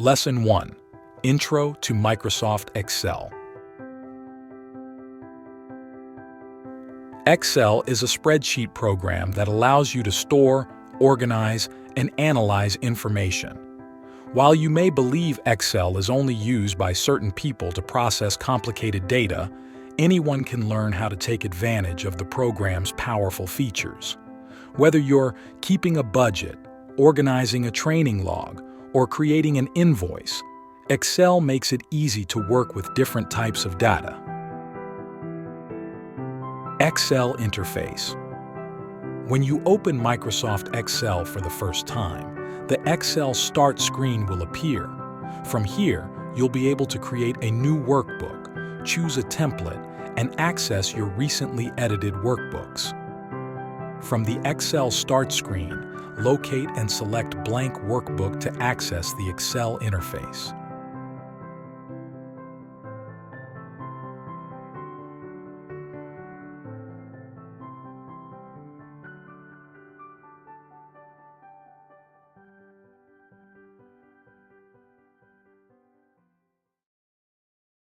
Lesson 1. Intro to Microsoft Excel. Excel is a spreadsheet program that allows you to store, organize, and analyze information. While you may believe Excel is only used by certain people to process complicated data, anyone can learn how to take advantage of the program's powerful features. Whether you're keeping a budget, organizing a training log, or creating an invoice, Excel makes it easy to work with different types of data. Excel interface. When you open Microsoft Excel for the first time, the Excel Start screen will appear. From here, you'll be able to create a new workbook, choose a template, and access your recently edited workbooks. From the Excel Start screen, locate and select Blank Workbook to access the Excel interface.